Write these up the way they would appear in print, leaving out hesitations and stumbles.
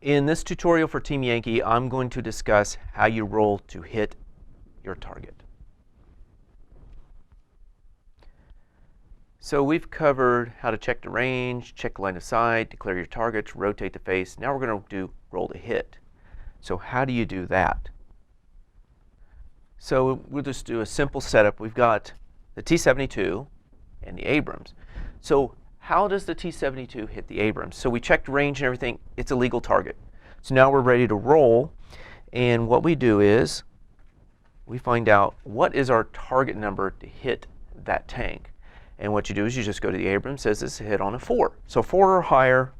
In this tutorial for Team Yankee, I'm going to discuss how you roll to hit your target. So we've covered how to check the range, check the line of sight, declare your targets, rotate the face. Now we're going to do roll to hit. So how do you do that? So we'll just do a simple setup. We've got the T-72 and the Abrams. So how does the T-72 hit the Abrams? So we checked range and everything. It's a legal target. So now we're ready to roll. And what we do is we find out what is our target number to hit that tank. And what you do is you just go to the Abrams, says it's a hit on a 4. So 4 or higher,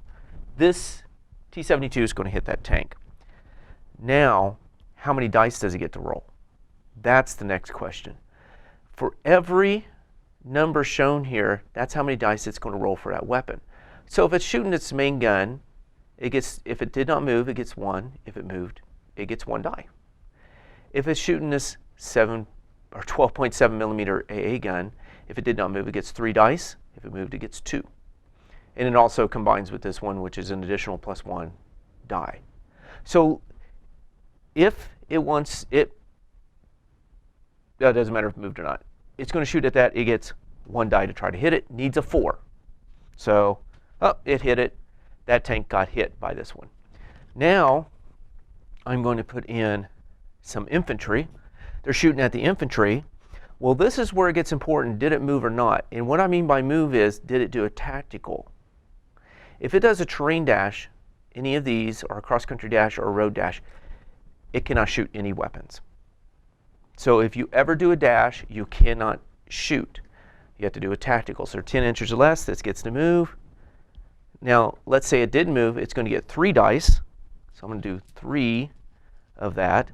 this T-72 is going to hit that tank. Now, how many dice does it get to roll? That's the next question. For every number shown here, that's how many dice it's going to roll for that weapon. So if it's shooting its main gun, if it did not move, it gets 1. If it moved, it gets 1 die. If it's shooting this 7 or 12.7 millimeter AA gun, if it did not move, it gets 3 dice. If it moved, it gets 2. And it also combines with this one, which is an additional +1 die. So if it wants it, that doesn't matter if it moved or not. It's going to shoot at that. It gets 1 die to try to hit it. Needs a 4. So, it hit it. That tank got hit by this one. Now, I'm going to put in some infantry. They're shooting at the infantry. Well, this is where it gets important. Did it move or not? And what I mean by move is, did it do a tactical? If it does a terrain dash, any of these, or a cross-country dash or a road dash, it cannot shoot any weapons. So if you ever do a dash, you cannot shoot. You have to do a tactical. So 10 inches or less, this gets to move. Now, let's say it did move. It's going to get 3 dice. So I'm going to do 3 of that.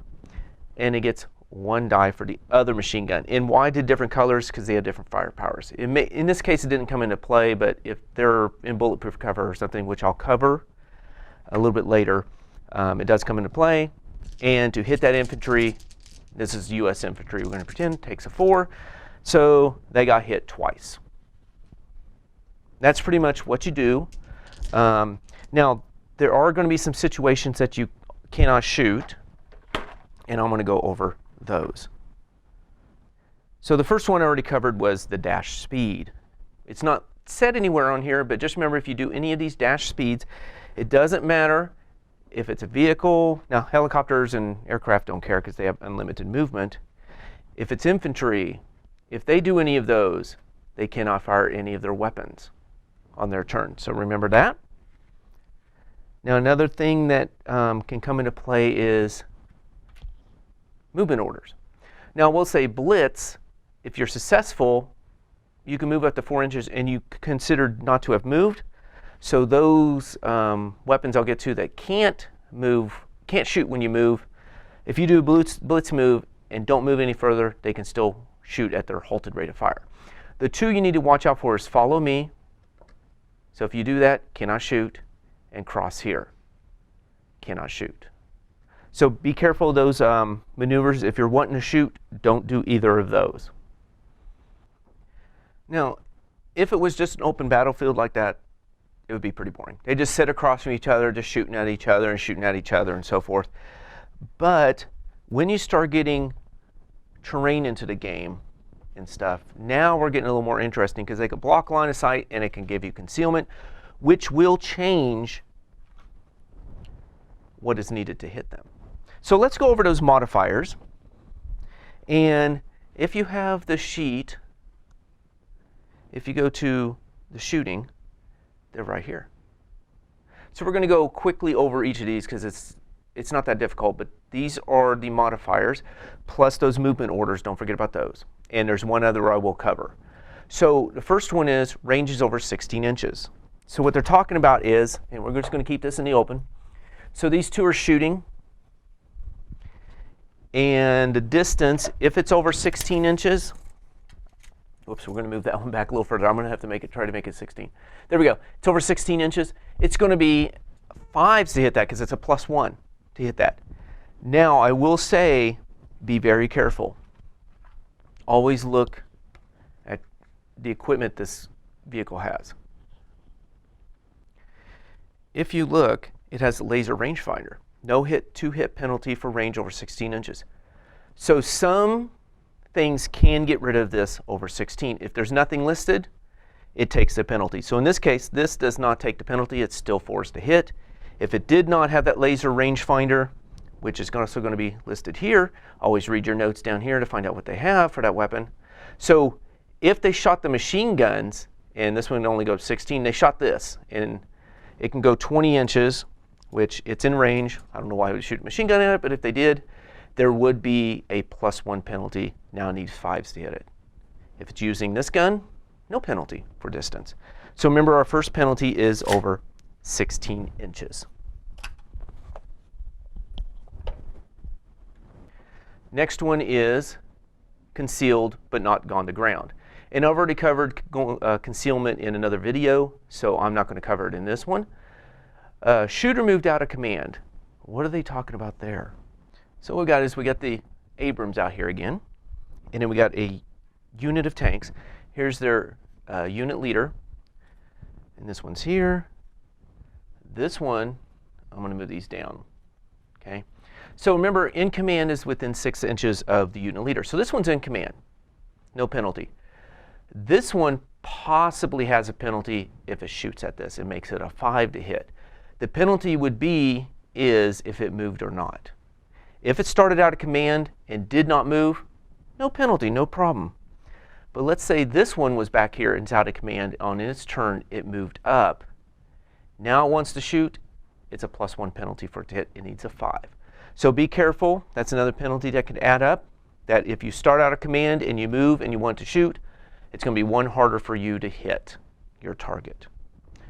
And it gets 1 die for the other machine gun. And why did different colors? Because they have different fire powers. In this case, it didn't come into play, but if they're in bulletproof cover or something, which I'll cover a little bit later, it does come into play. And to hit that infantry, this is U.S. infantry, we're going to pretend, takes a 4. So they got hit twice. That's pretty much what you do. Now, there are going to be some situations that you cannot shoot, and I'm going to go over those. So the first one I already covered was the dash speed. It's not said anywhere on here, but just remember, if you do any of these dash speeds, it doesn't matter if it's a vehicle. Now, helicopters and aircraft don't care because they have unlimited movement. If it's infantry, if they do any of those, they cannot fire any of their weapons on their turn. So remember that. Now, another thing that can come into play is movement orders. Now, we'll say blitz. If you're successful, you can move up to 4 inches, and you considered not to have moved. So those weapons I'll get to that can't move, can't shoot when you move, if you do blitz move and don't move any further, they can still shoot at their halted rate of fire. The 2 you need to watch out for is follow me. So if you do that, cannot shoot, and cross here, cannot shoot. So be careful of those maneuvers. If you're wanting to shoot, don't do either of those. Now, if it was just an open battlefield like that, it would be pretty boring. They just sit across from each other, just shooting at each other and shooting at each other and so forth. But when you start getting terrain into the game and stuff, now we're getting a little more interesting because they can block line of sight and it can give you concealment, which will change what is needed to hit them. So let's go over those modifiers. And if you have the sheet, if you go to the shooting, they're right here. So we're going to go quickly over each of these because it's not that difficult, but these are the modifiers plus those movement orders. Don't forget about those. And there's one other I will cover. So the first one is range is over 16 inches. So what they're talking about is, and we're just going to keep this in the open. So these 2 are shooting. And the distance, if it's over 16 inches, whoops, we're going to move that one back a little further. I'm going to have to try to make it 16. There we go. It's over 16 inches. It's going to be 5s to hit that because it's a +1 to hit that. Now, I will say, be very careful. Always look at the equipment this vehicle has. If you look, it has a laser rangefinder. No hit, 2-hit penalty for range over 16 inches. So some things can get rid of this over 16. If there's nothing listed, it takes the penalty. So in this case, this does not take the penalty. It's still forced to hit. If it did not have that laser rangefinder, which is also going to be listed here, always read your notes down here to find out what they have for that weapon. So if they shot the machine guns, and this one only goes 16, they shot this, and it can go 20 inches, which it's in range. I don't know why I would shoot a machine gun at it, but if they did, there would be a +1 penalty. Now it needs 5s to hit it. If it's using this gun, no penalty for distance. So remember, our first penalty is over 16 inches. Next one is concealed but not gone to ground. And I've already covered concealment in another video, so I'm not going to cover it in this one. Shooter moved out of command. What are they talking about there? So what we got the Abrams out here again, and then we got a unit of tanks. Here's their unit leader, and this one's here. This one, I'm going to move these down. Okay. So remember, in command is within 6 inches of the unit leader. So this one's in command, no penalty. This one possibly has a penalty if it shoots at this. It makes it a 5 to hit. The penalty would be if it moved or not. If it started out of command and did not move, no penalty, no problem. But let's say this one was back here and it's out of command. On its turn, it moved up. Now it wants to shoot. It's a +1 penalty for it to hit. It needs a 5. So be careful. That's another penalty that could add up. That if you start out of command and you move and you want to shoot, it's going to be 1 harder for you to hit your target.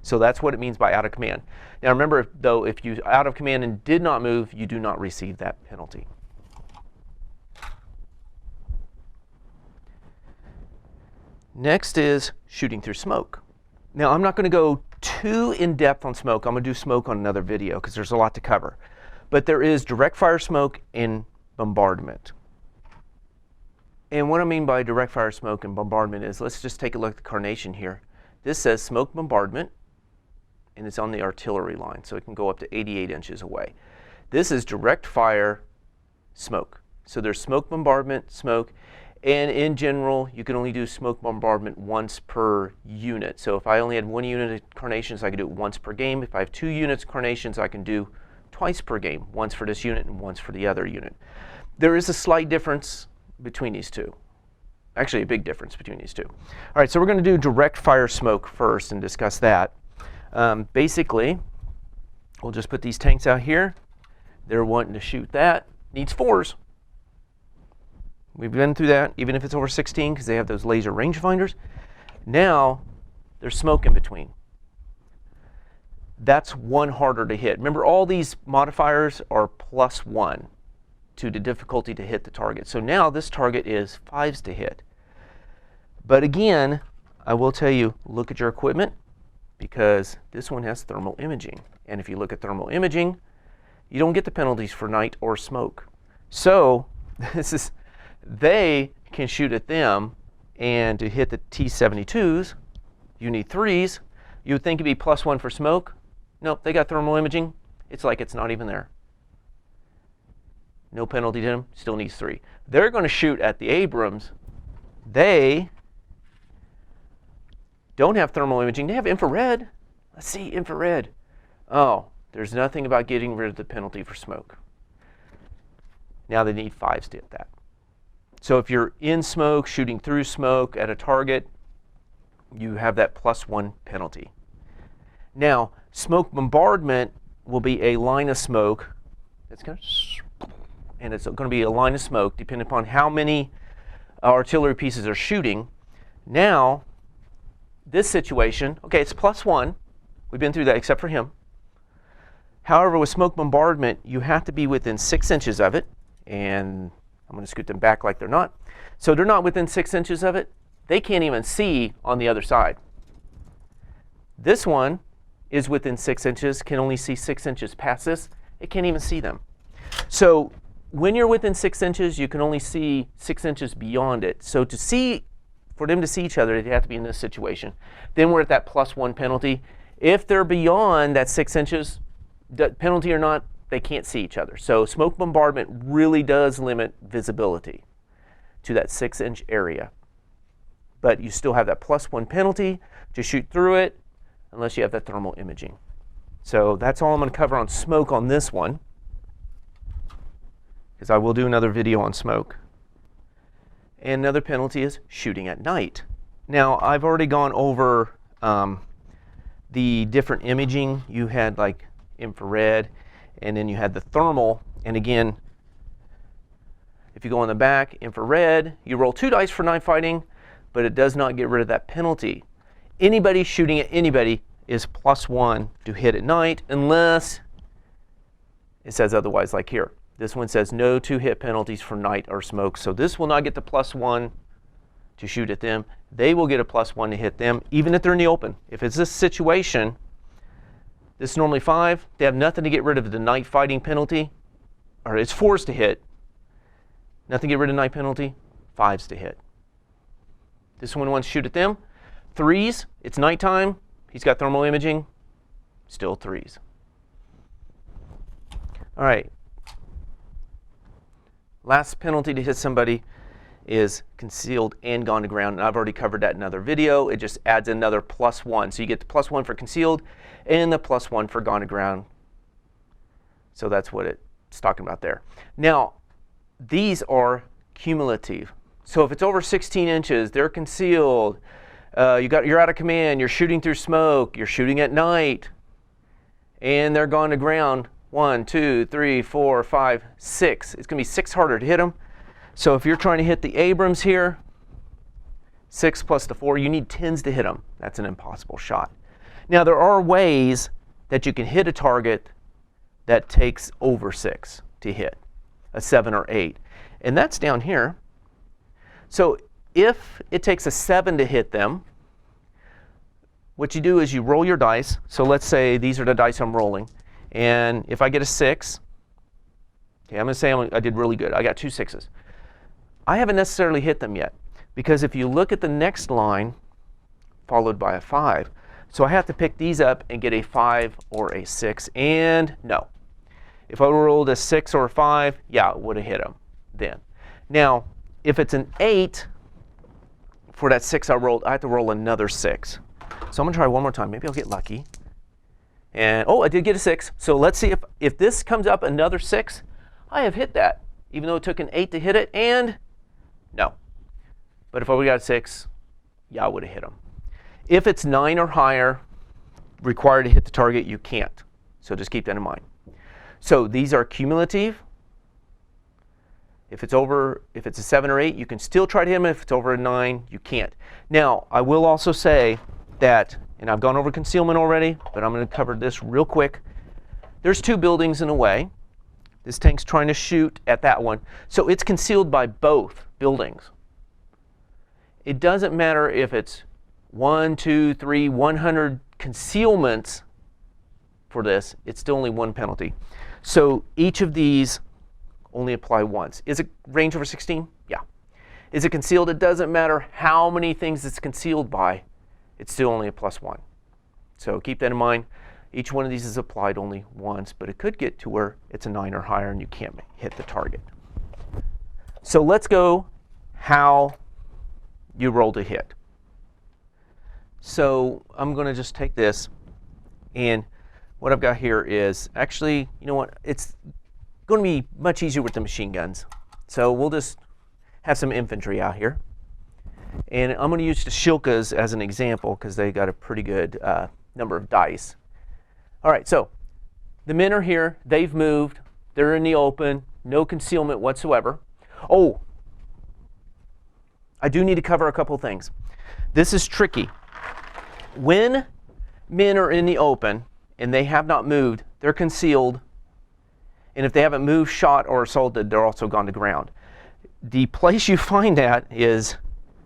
So that's what it means by out of command. Now remember, though, if you out of command and did not move, you do not receive that penalty. Next is shooting through smoke. Now I'm not going to go too in-depth on smoke. I'm going to do smoke on another video because there's a lot to cover. But there is direct fire smoke and bombardment. And what I mean by direct fire smoke and bombardment is, let's just take a look at the carnation here. This says smoke bombardment, and it's on the artillery line, so it can go up to 88 inches away. This is direct fire smoke. So there's smoke bombardment, smoke, and in general, you can only do smoke bombardment once per unit. So if I only had 1 unit of carnations, I could do it once per game. If I have 2 units of carnations, I can do twice per game, once for this unit and once for the other unit. There is a slight difference between these two. Actually, a big difference between these two. All right, so we're going to do direct fire smoke first and discuss that. Basically, we'll just put these tanks out here. They're wanting to shoot that. Needs 4s. We've been through that, even if it's over 16, because they have those laser rangefinders. Now, there's smoke in between. That's 1 harder to hit. Remember, all these modifiers are +1 to the difficulty to hit the target. So now this target is 5s to hit. But again, I will tell you, look at your equipment, because this one has thermal imaging. And if you look at thermal imaging, you don't get the penalties for night or smoke. So they can shoot at them, and to hit the T-72s, you need 3s. You would think it'd be +1 for smoke. Nope, they got thermal imaging. It's like it's not even there. No penalty to them, still needs 3. They're going to shoot at the Abrams. They don't have thermal imaging. They have infrared. Let's see, infrared. Oh, there's nothing about getting rid of the penalty for smoke. Now they need 5s to hit that. So if you're in smoke, shooting through smoke at a target, you have that +1 penalty. Now, smoke bombardment will be a line of smoke. It's going to be a line of smoke depending upon how many artillery pieces are shooting. Now, this situation, okay, it's +1. We've been through that except for him. However, with smoke bombardment, you have to be within 6 inches of it. And I'm going to scoot them back like they're not. So they're not within 6 inches of it. They can't even see on the other side. This one is within 6 inches, can only see 6 inches past this. It can't even see them. So when you're within 6 inches, you can only see 6 inches beyond it. So for them to see each other, they have to be in this situation. Then we're at that +1 penalty. If they're beyond that 6 inches, penalty or not, they can't see each other. So smoke bombardment really does limit visibility to that 6-inch area. But you still have that +1 penalty to shoot through it unless you have that thermal imaging. So that's all I'm going to cover on smoke on this one, because I will do another video on smoke. And another penalty is shooting at night. Now, I've already gone over the different imaging. You had like infrared, and then you had the thermal. And again, if you go on the back, infrared, you roll 2 dice for night fighting, but it does not get rid of that penalty. Anybody shooting at anybody is +1 to hit at night, unless it says otherwise, like here. This one says no 2-hit penalties for night or smoke. So this will not get the +1 to shoot at them. They will get a +1 to hit them, even if they're in the open. If it's this situation, this is normally 5. They have nothing to get rid of the night fighting penalty, or it's 4s to hit. Nothing to get rid of night penalty, 5s to hit. This one wants to shoot at them. 3s, it's nighttime. He's got thermal imaging, still 3s. All right. Last penalty to hit somebody is concealed and gone to ground. And I've already covered that in another video. It just adds another +1. So you get the +1 for concealed and the +1 for gone to ground. So that's what it's talking about there. Now, these are cumulative. So if it's over 16 inches, they're concealed. You're out of command, you're shooting through smoke, you're shooting at night, and they're gone to ground. 1, 2, 3, 4, 5, 6. It's going to be 6 harder to hit them. So if you're trying to hit the Abrams here, 6 plus the 4, you need 10s to hit them. That's an impossible shot. Now there are ways that you can hit a target that takes over 6 to hit, a 7 or 8. And that's down here. So if it takes a 7 to hit them, what you do is you roll your dice. So let's say these are the dice I'm rolling. And if I get a 6, okay, I'm going to say I did really good. I got 2 6s. I haven't necessarily hit them yet, because if you look at the next line, followed by a 5, so I have to pick these up and get a 5 or a 6, and no. If I rolled a 6 or a 5, yeah, it would have hit them then. Now, if it's an 8, for that 6 I rolled, I have to roll another 6. So I'm going to try one more time. Maybe I'll get lucky. And, oh, I did get a 6. So let's see if this comes up another 6, I have hit that, even though it took an 8 to hit it, and no. But if I would have got a 6, yeah, I would have hit them. If it's 9 or higher, required to hit the target, you can't. So just keep that in mind. So these are cumulative. If it's a 7 or 8, you can still try to hit them. If it's over a 9, you can't. Now, I will also say that, and I've gone over concealment already, but I'm going to cover this real quick. There's 2 buildings in a way. This tank's trying to shoot at that one. So it's concealed by both buildings. It doesn't matter if it's 1, 2, 3, 100 concealments for this. It's still only 1 penalty. So each of these only apply once. Is it range over 16? Yeah. Is it concealed? It doesn't matter how many things it's concealed by. It's still only a +1. So keep that in mind. Each one of these is applied only once, but it could get to where it's a 9 or higher and you can't hit the target. So let's go how you roll to hit. So I'm going to just take this, and what I've got here is actually, you know what, it's going to be much easier with the machine guns. So we'll just have some infantry out here. And I'm going to use the Shilkas as an example because they got a pretty good number of dice. All right, so the men are here. They've moved. They're in the open. No concealment whatsoever. Oh, I do need to cover a couple things. This is tricky. When men are in the open and they have not moved, they're concealed. And if they haven't moved, shot, or assaulted, they're also gone to ground. The place you find that is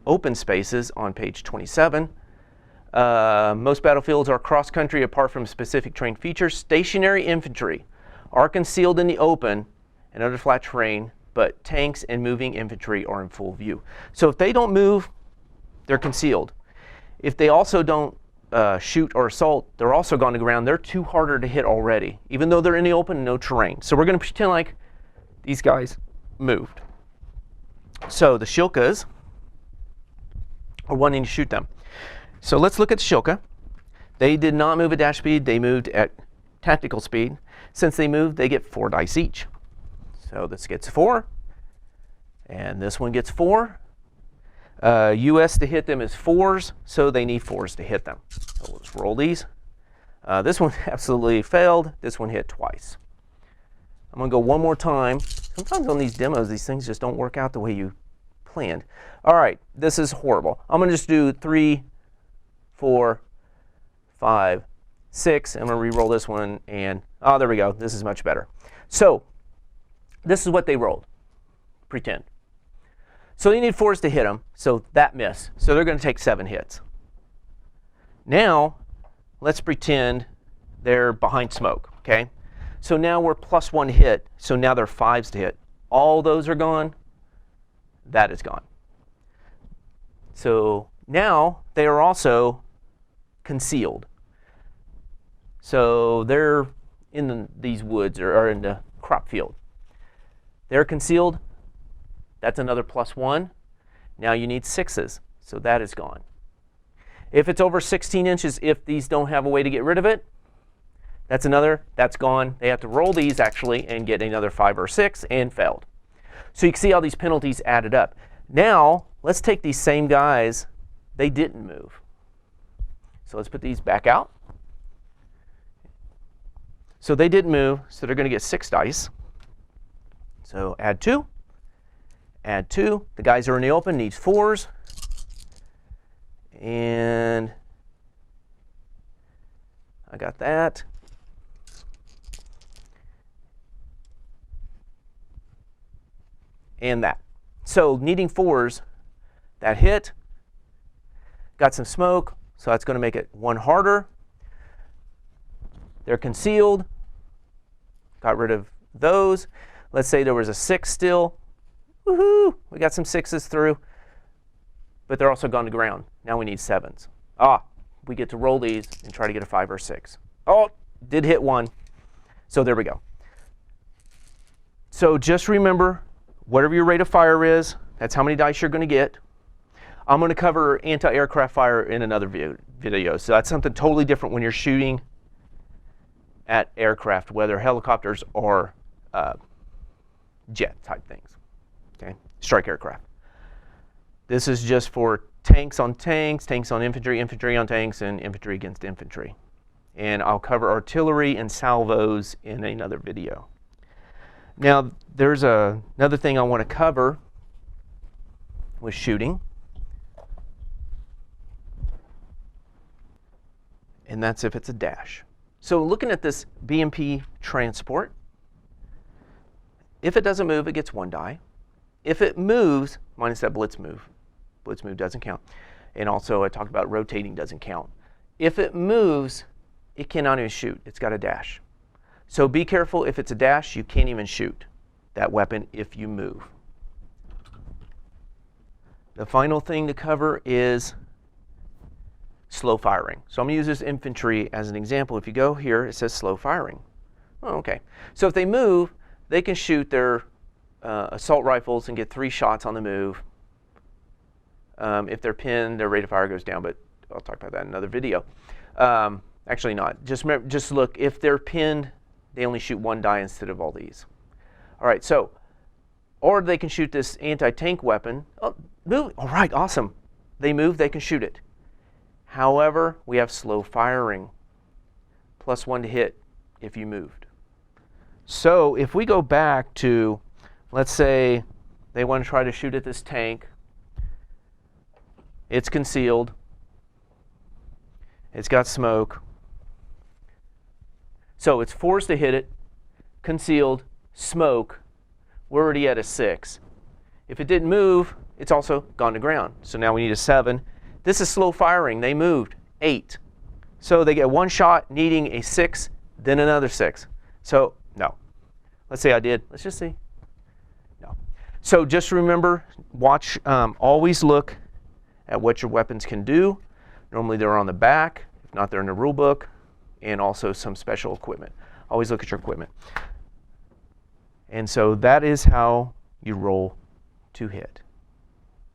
open spaces on page 27. Most battlefields are cross-country apart from specific terrain features. Stationary infantry are concealed in the open and other flat terrain, but tanks and moving infantry are in full view. So if they don't move, they're concealed. If they also don't shoot or assault, they're also gone to ground. They're too harder to hit already, even though they're in the open, no terrain. So we're going to pretend like these guys moved. So the Shilkas are wanting to shoot them. So let's look at the Shilka. They did not move at dash speed. They moved at tactical speed. Since they moved, they get 4 dice each. So this gets 4, and this one gets 4. US to hit them is 4s, so they need 4s to hit them. So let's roll these. This one absolutely failed. This one hit twice. I'm going to go one more time. Sometimes on these demos, these things just don't work out the way you planned. All right, this is horrible. I'm going to just do 3, 4, 5, 6. I'm going to re-roll this one, and oh, there we go. This is much better. So this is what they rolled. Pretend. So you need 4s to hit them, so that missed. So they're going to take 7 hits. Now, let's pretend they're behind smoke, okay? So now we're +1 hit, so now they're 5s to hit. All those are gone. That is gone. So now they are also concealed. So they're in these woods or in the crop field. They're concealed. That's another +1. Now you need 6s, so that is gone. If it's over 16 inches, if these don't have a way to get rid of it, that's gone. They have to roll these actually and get another 5 or 6 and failed. So you can see how these penalties added up. Now let's take these same guys. They didn't move. So let's put these back out. So they didn't move, so they're going to get 6 dice. So add 2. Add 2. The guys are in the open, needs 4s. And I got that. And that. So needing 4s, that hit. Got some smoke, so that's going to make it 1 harder. They're concealed. Got rid of those. Let's say there was a 6 still. Woohoo! We got some 6s through, but they're also gone to ground. Now we need 7s. We get to roll these and try to get a 5 or 6. Oh, did hit 1. So there we go. So just remember, whatever your rate of fire is, that's how many dice you're going to get. I'm going to cover anti-aircraft fire in another video. So that's something totally different when you're shooting at aircraft, whether helicopters or jet type things. Okay, strike aircraft. This is just for tanks on tanks, tanks on infantry, infantry on tanks, and infantry against infantry. And I'll cover artillery and salvos in another video. Now, there's another thing I want to cover with shooting. And that's if it's a dash. So looking at this BMP transport, if it doesn't move, it gets 1 die. If it moves, minus that blitz move. Blitz move doesn't count. And also I talked about rotating doesn't count. If it moves, it cannot even shoot. It's got a dash. So be careful. If it's a dash, you can't even shoot that weapon if you move. The final thing to cover is slow firing. So I'm going to use this infantry as an example. If you go here, it says slow firing. Oh, okay. So if they move, they can shoot their assault rifles and get 3 shots on the move. If they're pinned, their rate of fire goes down, but I'll talk about that in another video. Actually not. Just remember, just look, if they're pinned, they only shoot 1 die instead of all these. All right, so, or they can shoot this anti-tank weapon. Oh, move. All right, awesome. They move, they can shoot it. However, we have slow firing, +1 to hit if you moved. So if we go back to, let's say they want to try to shoot at this tank. It's concealed. It's got smoke. So it's 4s to hit it, concealed, smoke. We're already at a 6. If it didn't move, it's also gone to ground. So now we need a 7. This is slow firing. They moved 8. So they get 1 shot needing a 6, then another 6. So no. Let's say I did. Let's just see. So just remember, watch, always look at what your weapons can do. Normally they're on the back, if not they're in the rule book, and also some special equipment. Always look at your equipment. And so that is how you roll to hit.